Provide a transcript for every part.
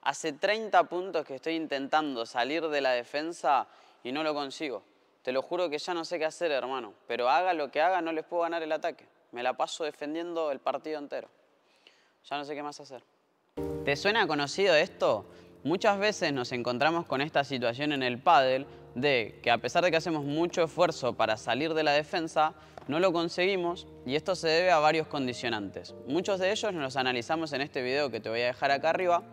Hace 30 puntos que estoy intentando salir de la defensa y no lo consigo. Te lo juro que ya no sé qué hacer, hermano. Pero haga lo que haga, no les puedo ganar el ataque. Me la paso defendiendo el partido entero. Ya no sé qué más hacer. ¿Te suena conocido esto? Muchas veces nos encontramos con esta situación en el pádel de que a pesar de que hacemos mucho esfuerzo para salir de la defensa, no lo conseguimos y esto se debe a varios condicionantes. Muchos de ellos los analizamos en este video que te voy a dejar acá arriba,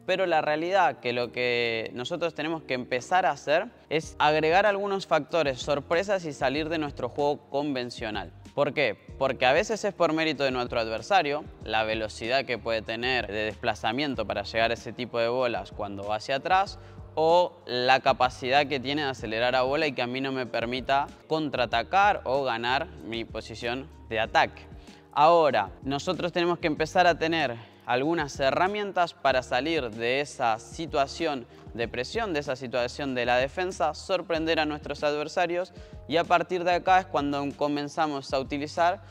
pero la realidad que lo que nosotros tenemos que empezar a hacer es agregar algunos factores sorpresas y salir de nuestro juego convencional. ¿Por qué? Porque a veces es por mérito de nuestro adversario, la velocidad que puede tener de desplazamiento para llegar a ese tipo de bolas cuando va hacia atrás, o la capacidad que tiene de acelerar a bola y que a mí no me permita contraatacar o ganar mi posición de ataque. Ahora, nosotros tenemos que empezar a tener algunas herramientas para salir de esa situación de presión, de esa situación de la defensa, sorprender a nuestros adversarios, y a partir de acá es cuando comenzamos a utilizar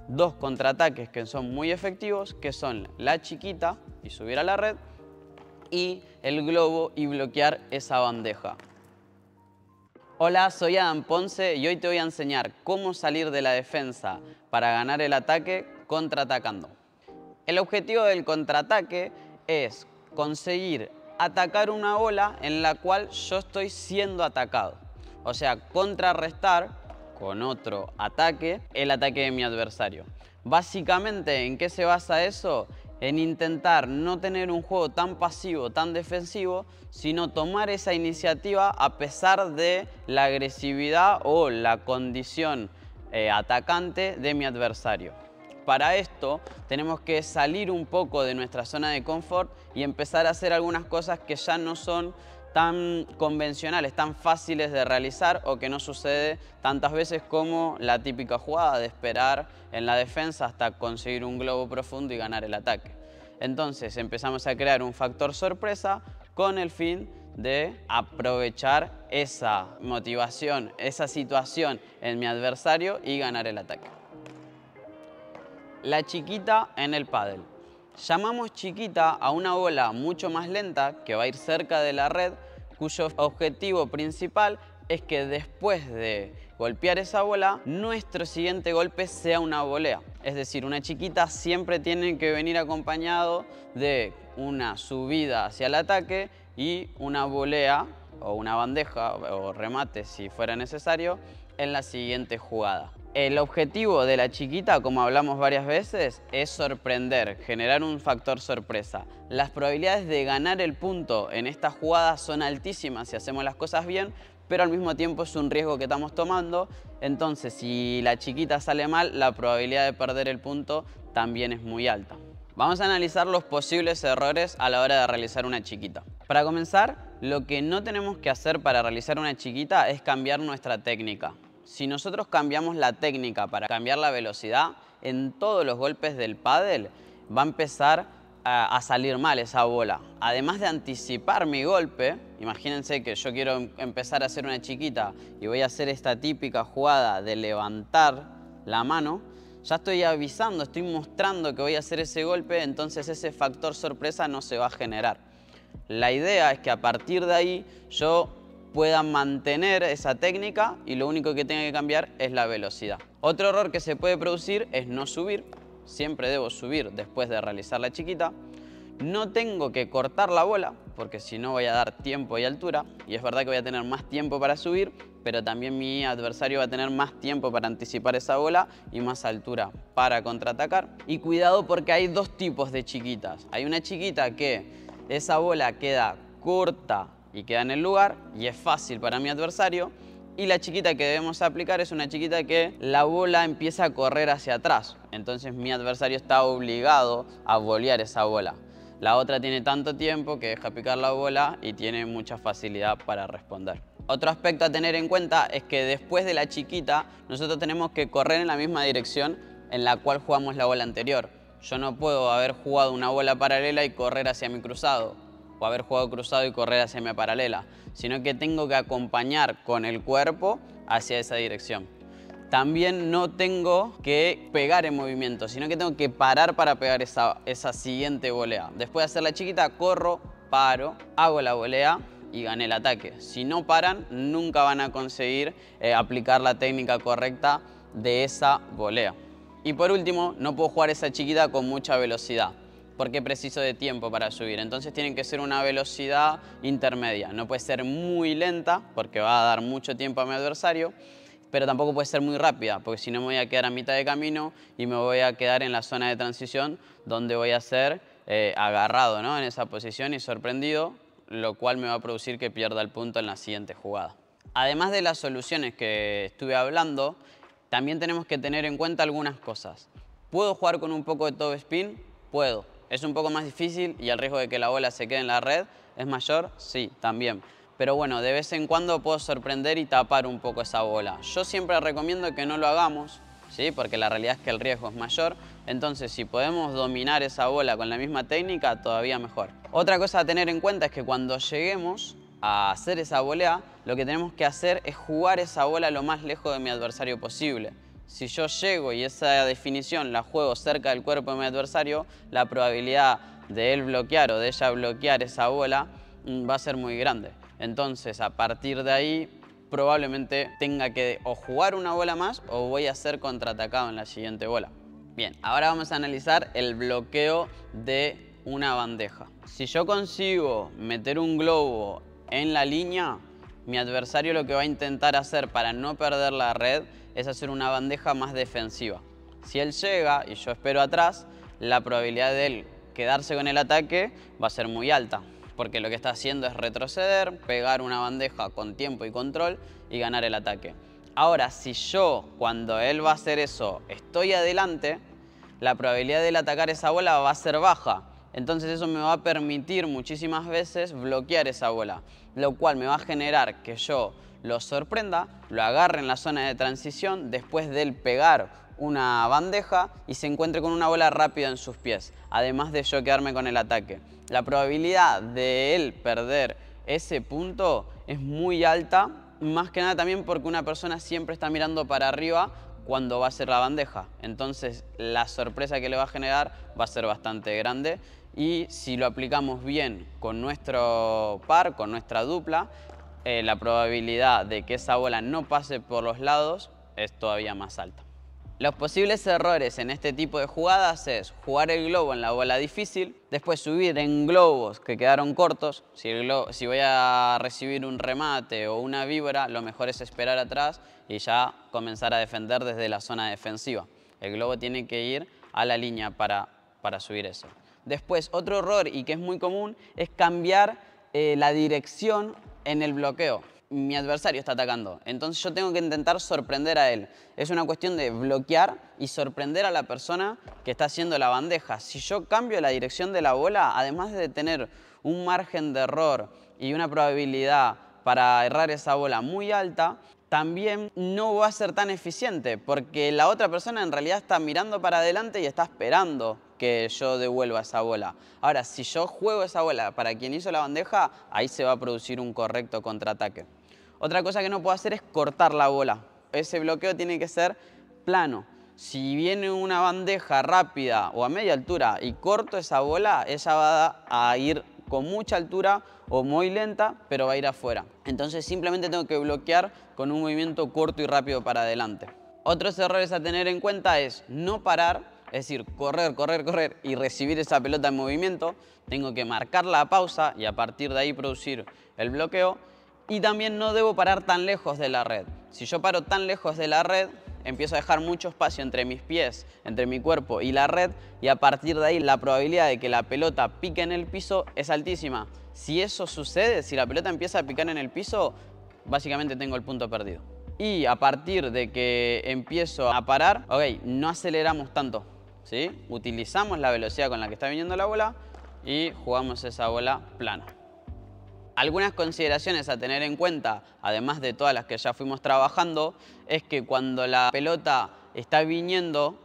dos contraataques que son muy efectivos, que son la chiquita y subir a la red, y el globo y bloquear esa bandeja. Hola, soy Adam Ponce y hoy te voy a enseñar cómo salir de la defensa para ganar el ataque contraatacando. El objetivo del contraataque es conseguir atacar una bola en la cual yo estoy siendo atacado. O sea, contrarrestar con otro ataque el ataque de mi adversario. Básicamente, ¿en qué se basa eso? En intentar no tener un juego tan pasivo, tan defensivo, sino tomar esa iniciativa a pesar de la agresividad o la condición atacante de mi adversario. Para esto tenemos que salir un poco de nuestra zona de confort y empezar a hacer algunas cosas que ya no son tan convencionales, tan fáciles de realizar o que no sucede tantas veces como la típica jugada de esperar en la defensa hasta conseguir un globo profundo y ganar el ataque. Entonces empezamos a crear un factor sorpresa con el fin de aprovechar esa motivación, esa situación en mi adversario y ganar el ataque. La chiquita en el pádel. Llamamos chiquita a una bola mucho más lenta que va a ir cerca de la red, cuyo objetivo principal es que después de golpear esa bola, nuestro siguiente golpe sea una volea. Es decir, una chiquita siempre tiene que venir acompañado de una subida hacia el ataque y una volea o una bandeja o remate si fuera necesario en la siguiente jugada. El objetivo de la chiquita, como hablamos varias veces, es sorprender, generar un factor sorpresa. Las probabilidades de ganar el punto en esta jugada son altísimas si hacemos las cosas bien, pero al mismo tiempo es un riesgo que estamos tomando. Entonces, si la chiquita sale mal, la probabilidad de perder el punto también es muy alta. Vamos a analizar los posibles errores a la hora de realizar una chiquita. Para comenzar, lo que no tenemos que hacer para realizar una chiquita es cambiar nuestra técnica. Si nosotros cambiamos la técnica para cambiar la velocidad, en todos los golpes del pádel va a empezar a salir mal esa bola. Además de anticipar mi golpe, imagínense que yo quiero empezar a hacer una chiquita y voy a hacer esta típica jugada de levantar la mano, ya estoy avisando, estoy mostrando que voy a hacer ese golpe, entonces ese factor sorpresa no se va a generar. La idea es que a partir de ahí yo pueda mantener esa técnica y lo único que tenga que cambiar es la velocidad. Otro error que se puede producir es no subir. Siempre debo subir después de realizar la chiquita. No tengo que cortar la bola porque si no voy a dar tiempo y altura, y es verdad que voy a tener más tiempo para subir, pero también mi adversario va a tener más tiempo para anticipar esa bola y más altura para contraatacar. Y cuidado porque hay dos tipos de chiquitas. Hay una chiquita que esa bola queda corta y queda en el lugar y es fácil para mi adversario, y la chiquita que debemos aplicar es una chiquita que la bola empieza a correr hacia atrás, entonces mi adversario está obligado a volear esa bola. La otra tiene tanto tiempo que deja picar la bola y tiene mucha facilidad para responder. Otro aspecto a tener en cuenta es que después de la chiquita nosotros tenemos que correr en la misma dirección en la cual jugamos la bola anterior. Yo no puedo haber jugado una bola paralela y correr hacia mi cruzado, o haber jugado cruzado y correr hacia mi paralela, sino que tengo que acompañar con el cuerpo hacia esa dirección. También no tengo que pegar en movimiento, sino que tengo que parar para pegar esa siguiente volea. Después de hacer la chiquita, corro paro, hago la volea y gané el ataque. Si no paran, nunca van a conseguir aplicar la técnica correcta de esa volea. Y por último, no puedo jugar esa chiquita con mucha velocidad, porque preciso de tiempo para subir. Entonces tienen que ser una velocidad intermedia. No puede ser muy lenta, porque va a dar mucho tiempo a mi adversario, pero tampoco puede ser muy rápida, porque si no me voy a quedar a mitad de camino y me voy a quedar en la zona de transición, donde voy a ser agarrado, ¿no?, en esa posición y sorprendido, lo cual me va a producir que pierda el punto en la siguiente jugada. Además de las soluciones que estuve hablando, también tenemos que tener en cuenta algunas cosas. ¿Puedo jugar con un poco de top spin? Puedo. ¿Es un poco más difícil y el riesgo de que la bola se quede en la red es mayor? Sí, también. Pero bueno, de vez en cuando puedo sorprender y tapar un poco esa bola. Yo siempre recomiendo que no lo hagamos, ¿sí?, porque la realidad es que el riesgo es mayor. Entonces, si podemos dominar esa bola con la misma técnica, todavía mejor. Otra cosa a tener en cuenta es que cuando lleguemos a hacer esa volea, lo que tenemos que hacer es jugar esa bola lo más lejos de mi adversario posible. Si yo llego y esa definición la juego cerca del cuerpo de mi adversario, la probabilidad de él bloquear o de ella bloquear esa bola va a ser muy grande. Entonces, a partir de ahí, probablemente tenga que o jugar una bola más o voy a ser contraatacado en la siguiente bola. Bien, ahora vamos a analizar el bloqueo de una bandeja. Si yo consigo meter un globo en la línea, mi adversario lo que va a intentar hacer para no perder la red es hacer una bandeja más defensiva. Si él llega y yo espero atrás, la probabilidad de él quedarse con el ataque va a ser muy alta, porque lo que está haciendo es retroceder, pegar una bandeja con tiempo y control y ganar el ataque. Ahora, si yo, cuando él va a hacer eso, estoy adelante, la probabilidad de él atacar esa bola va a ser baja. Entonces eso me va a permitir muchísimas veces bloquear esa bola, lo cual me va a generar que yo lo sorprenda, lo agarre en la zona de transición después de él pegar una bandeja y se encuentre con una bola rápida en sus pies, además de yo quedarme con el ataque. La probabilidad de él perder ese punto es muy alta, más que nada también porque una persona siempre está mirando para arriba cuando va a hacer la bandeja. Entonces la sorpresa que le va a generar va a ser bastante grande y si lo aplicamos bien con nuestro par, con nuestra dupla, la probabilidad de que esa bola no pase por los lados es todavía más alta. Los posibles errores en este tipo de jugadas es jugar el globo en la bola difícil, después subir en globos que quedaron cortos. Si voy a recibir un remate o una víbora, lo mejor es esperar atrás y ya comenzar a defender desde la zona defensiva. El globo tiene que ir a la línea para subir eso. Después, otro error y que es muy común es cambiar la dirección en el bloqueo. Mi adversario está atacando, entonces yo tengo que intentar sorprender a él. Es una cuestión de bloquear y sorprender a la persona que está haciendo la bandeja. Si yo cambio la dirección de la bola, además de tener un margen de error y una probabilidad para errar esa bola muy alta, también no va a ser tan eficiente porque la otra persona en realidad está mirando para adelante y está esperando que yo devuelva esa bola. Ahora, si yo juego esa bola para quien hizo la bandeja, ahí se va a producir un correcto contraataque. Otra cosa que no puedo hacer es cortar la bola. Ese bloqueo tiene que ser plano. Si viene una bandeja rápida o a media altura y corto esa bola, ella va a ir con mucha altura o muy lenta, pero va a ir afuera. Entonces simplemente tengo que bloquear con un movimiento corto y rápido para adelante. Otros errores a tener en cuenta es no parar, es decir, correr, correr, correr y recibir esa pelota en movimiento. Tengo que marcar la pausa y a partir de ahí producir el bloqueo. Y también no debo parar tan lejos de la red. Si yo paro tan lejos de la red, empiezo a dejar mucho espacio entre mis pies, entre mi cuerpo y la red, y a partir de ahí la probabilidad de que la pelota pique en el piso es altísima. Si eso sucede, si la pelota empieza a picar en el piso, básicamente tengo el punto perdido. Y a partir de que empiezo a parar, no aceleramos tanto, ¿sí? Utilizamos la velocidad con la que está viniendo la bola y jugamos esa bola plana. Algunas consideraciones a tener en cuenta, además de todas las que ya fuimos trabajando, es que cuando la pelota está viniendo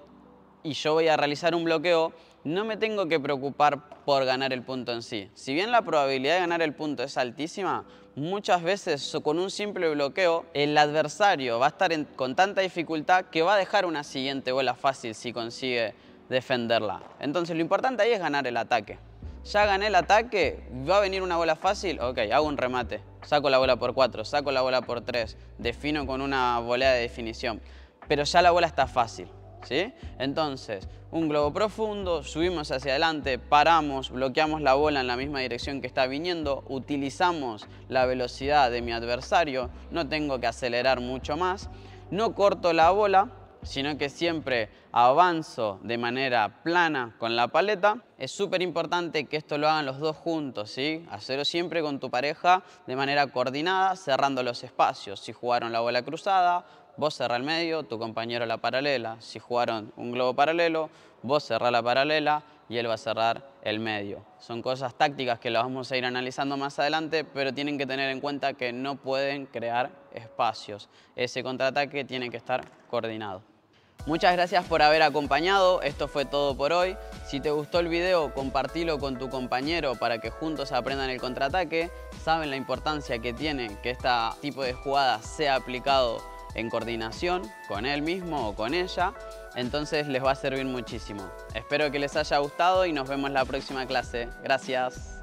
y yo voy a realizar un bloqueo, no me tengo que preocupar por ganar el punto en sí. Si bien la probabilidad de ganar el punto es altísima, muchas veces con un simple bloqueo el adversario va a estar con tanta dificultad que va a dejar una siguiente bola fácil si consigue defenderla. Entonces lo importante ahí es ganar el ataque. Ya gané el ataque, va a venir una bola fácil, ok, hago un remate. Saco la bola por 4, saco la bola por 3, defino con una volea de definición. Pero ya la bola está fácil, ¿sí? Entonces, un globo profundo, subimos hacia adelante, paramos, bloqueamos la bola en la misma dirección que está viniendo, utilizamos la velocidad de mi adversario, no tengo que acelerar mucho más, no corto la bola, sino que siempre avanzo de manera plana con la paleta. Es súper importante que esto lo hagan los dos juntos, ¿sí? Hacerlo siempre con tu pareja de manera coordinada, cerrando los espacios. Si jugaron la bola cruzada, vos cerrá el medio, tu compañero la paralela. Si jugaron un globo paralelo, vos cerrá la paralela y él va a cerrar el medio. Son cosas tácticas que las vamos a ir analizando más adelante, pero tienen que tener en cuenta que no pueden crear espacios. Ese contraataque tiene que estar coordinado. Muchas gracias por haber acompañado, esto fue todo por hoy. Si te gustó el video, compartilo con tu compañero para que juntos aprendan el contraataque. Saben la importancia que tiene que este tipo de jugada sea aplicado en coordinación con él mismo o con ella, entonces les va a servir muchísimo. Espero que les haya gustado y nos vemos la próxima clase. Gracias.